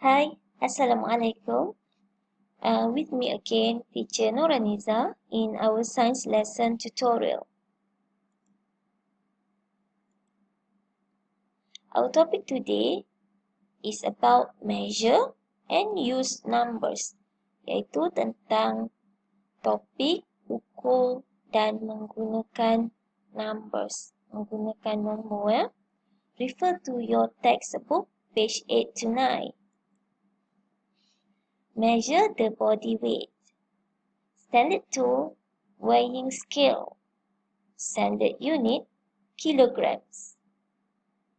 Hi, Assalamualaikum. With me again, teacher Nuraniza in our science lesson tutorial. Our topic today is about measure and use numbers, iaitu tentang topik ukur dan menggunakan numbers, menggunakan nombor. Refer to your textbook, page 8 to 9. Measure the body weight. Standard tool, weighing scale. Standard unit, kilograms.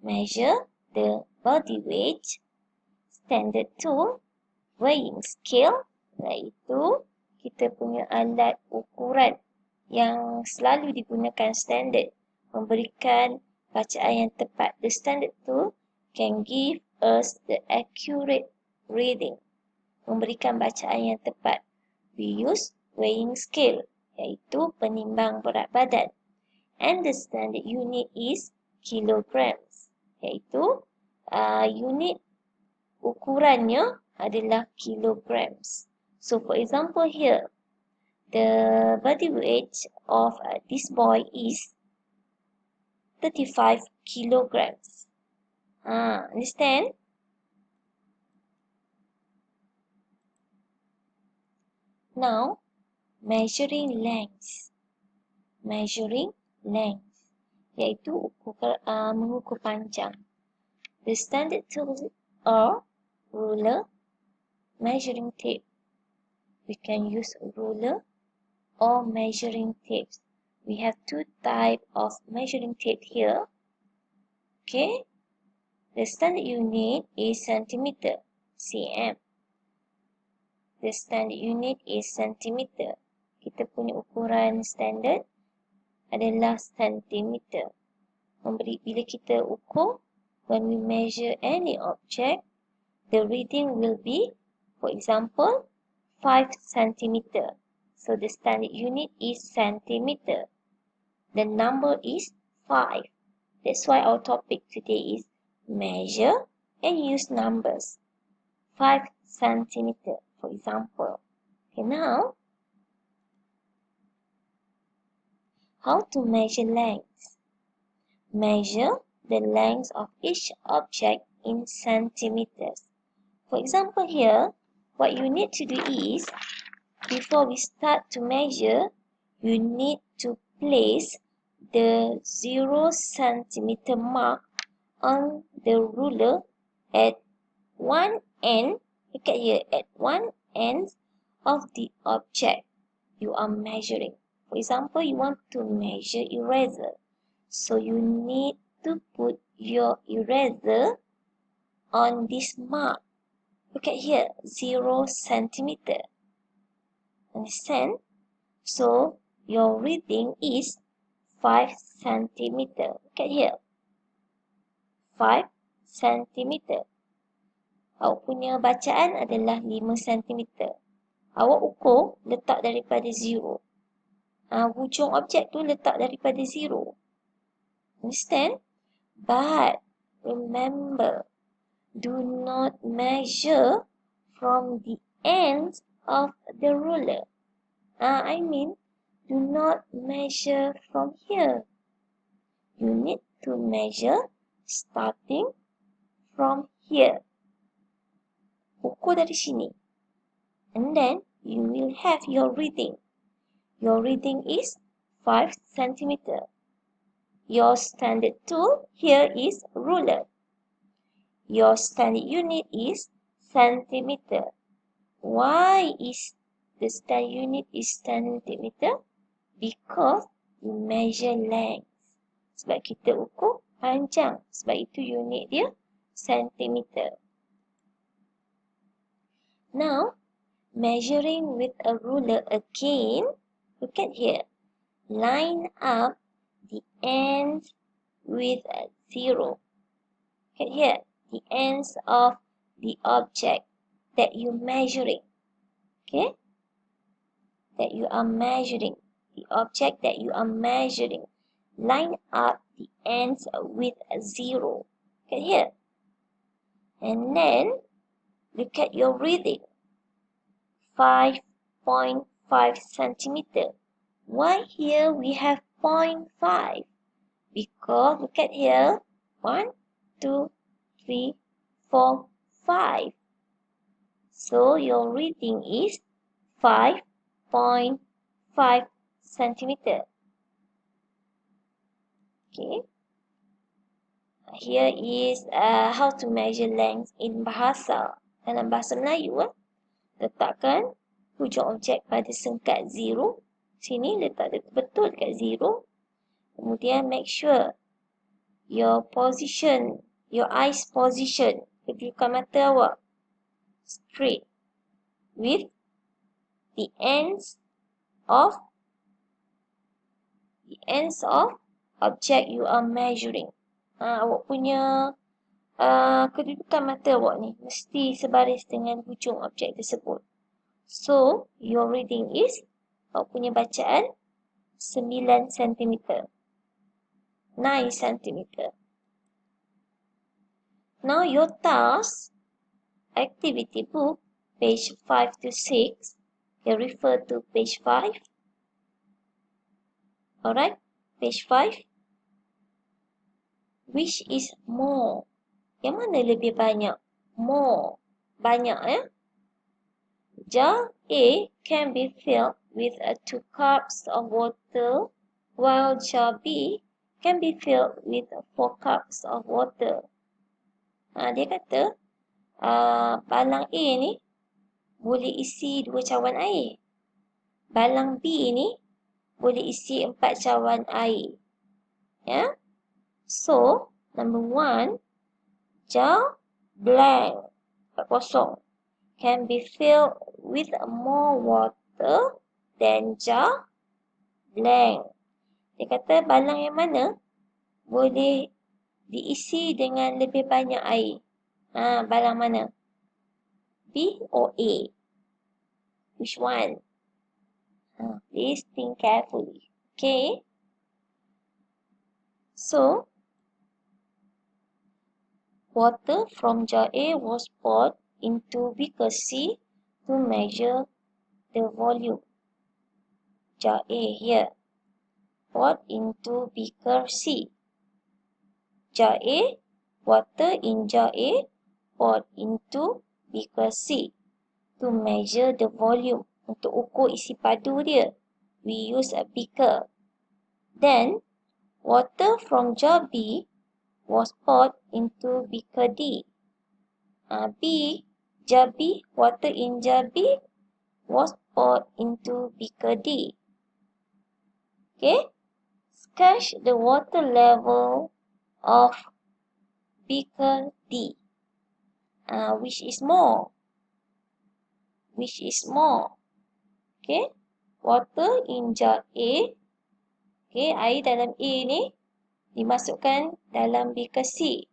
Measure the body weight. Standard tool, weighing scale, iaitu kita punya alat ukuran yang selalu digunakan standard, memberikan bacaan yang tepat. The standard tool can give us the accurate reading, memberikan bacaan yang tepat. We use weighing scale, iaitu penimbang berat badan. And the standard unit is kilograms, iaitu unit ukurannya adalah kilograms. So for example here, the body weight of this boy is 35 kilograms. Understand? Now, measuring length. Measuring length, iaitu mengukur panjang. The standard tools are ruler, measuring tape. We can use ruler or measuring tapes. We have two types of measuring tape here. Okay. The standard unit is centimeter, cm. The standard unit is centimeter. Kita punya ukuran standard adalah centimeter. Bila kita ukur, when we measure any object, the reading will be, for example, 5 centimeter. So the standard unit is centimeter. The number is 5. That's why our topic today is measure and use numbers. 5 centimeter, for example. Okay, now, how to measure length? Measure the length of each object in centimeters. For example here, what you need to do is, before we start to measure, you need to place the 0 centimeter mark on the ruler at one end. Look at here, at one end of the object you are measuring. For example, you want to measure eraser. So you need to put your eraser on this mark. Look at here, 0 centimeter. Understand? So your reading is 5 centimeter. Look at here, 5 centimeter. Awak punya bacaan adalah 5 centimeter. Awak ukur, letak daripada 0. Hujung objek tu letak daripada 0. Understand? But remember, do not measure from the ends of the ruler. Do not measure from here. You need to measure starting from here. Ukur dari sini. And then you will have your reading. Your reading is 5 centimeter. Your standard tool here is ruler. Your standard unit is centimeter. Why is the standard unit is centimeter? Because we measure length. Sebab kita ukur panjang. Sebab itu unit dia centimeter. Now, measuring with a ruler again. Look at here. Line up the ends with 0. Look at here. The ends of the object that you're measuring. Okay? That you are measuring. The object that you are measuring. Line up the ends with 0. Okay, here. And then Look at your reading. 5.5 centimeter. Why here we have 0.5? Because look at here. 1, 2, 3, 4, 5. So your reading is 5.5 centimeter. Okay. Here is how to measure length in bahasa. Dalam bahasa Melayu, letakkan hujung objek pada sengkat 0. Sini letak betul dekat 0. Kemudian make sure your position, your eyes position, kedudukan mata awak straight with the ends of object you are measuring. Awak punya kedudukan mata awak ni mesti sebaris dengan hujung objek tersebut. So, your reading is, awak punya bacaan 9 cm. 9 cm. Now, your task, activity book, page 5 to 6, you refer to page 5. Alright, page 5. Which is more? Yang mana lebih banyak? More. Banyak, Jar A can be filled with 2 cups of water, while jar B can be filled with 4 cups of water. Dia kata, balang A ni boleh isi 2 cawan air. Balang B ni boleh isi 4 cawan air. Ya? So, number 1, jar blank, kosong, can be filled with more water than jar blank. Dia kata balang yang mana boleh diisi dengan lebih banyak air. Balang mana? B or A? Which one? Please think carefully. Okay. So, water from jar A was poured into beaker C to measure the volume. Jar A here, poured into beaker C. Jar A, water in jar A, poured into beaker C to measure the volume. Untuk ukur isi padu dia, we use a beaker. Then, water from jar B was poured into beaker D. Jar B, water in jar B was poured into beaker D. Okay, sketch the water level of beaker D. Which is more? Which is more? Okay, water in jar A. Okay, air dalam A ni dimasukkan dalam beaker C.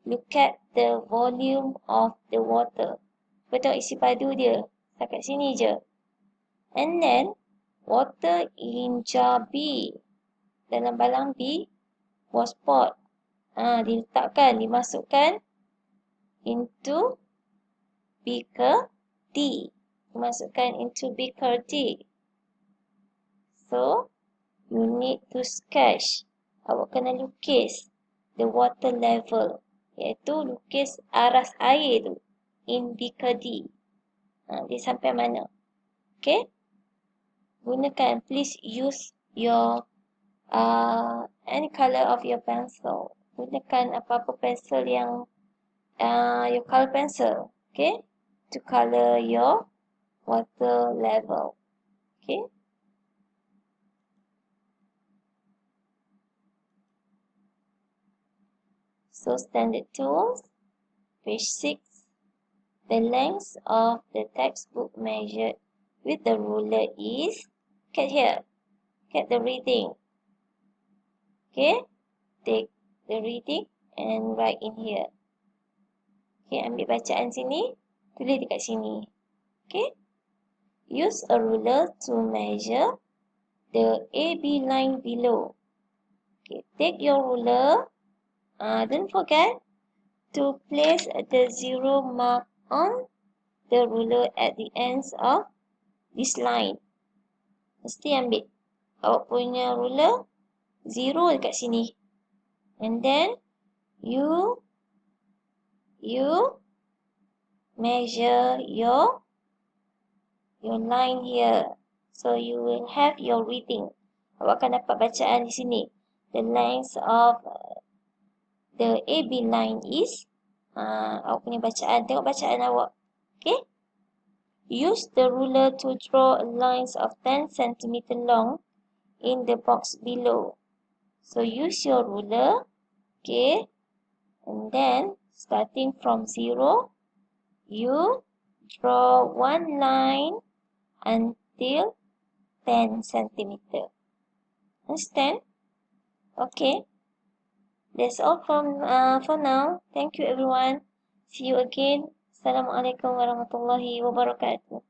Look at the volume of the water. Betul isi padu dia. Dekat sini je. And then, water in jar B. Dalam balang B was poured. Diletakkan, dimasukkan into beaker D. Dimasukkan into beaker D. So, you need to sketch. Awak kena lukis the water level. Iaitu lukis aras air tu in beaker D. Dia sampai mana? Okay? Gunakan, please use your any color of your pencil. Gunakan apa-apa pensel yang your color pencil. Okay? To color your water level. Okay? So, standard tools, page 6. The length of the textbook measured with the ruler is, look at here, look at the reading. Okay, take the reading and write in here. Okay, ambil bacaan sini, tulis dekat sini. Okay, use a ruler to measure the AB line below. Okay, take your ruler. Don't forget to place the 0 mark on the ruler at the ends of this line. Mesti ambil awak punya ruler 0 dekat sini. And then you measure your line here. So you will have your reading. Awak akan dapat bacaan di sini. The length of the AB line is awak punya bacaan. Tengok bacaan awak. Okay? Use the ruler to draw lines of 10 cm long in the box below. So use your ruler, okay, and then starting from 0, you draw one line until 10 cm. Understand? Okay. That's all for now. Thank you everyone. See you again. Assalamualaikum warahmatullahi wabarakatuh.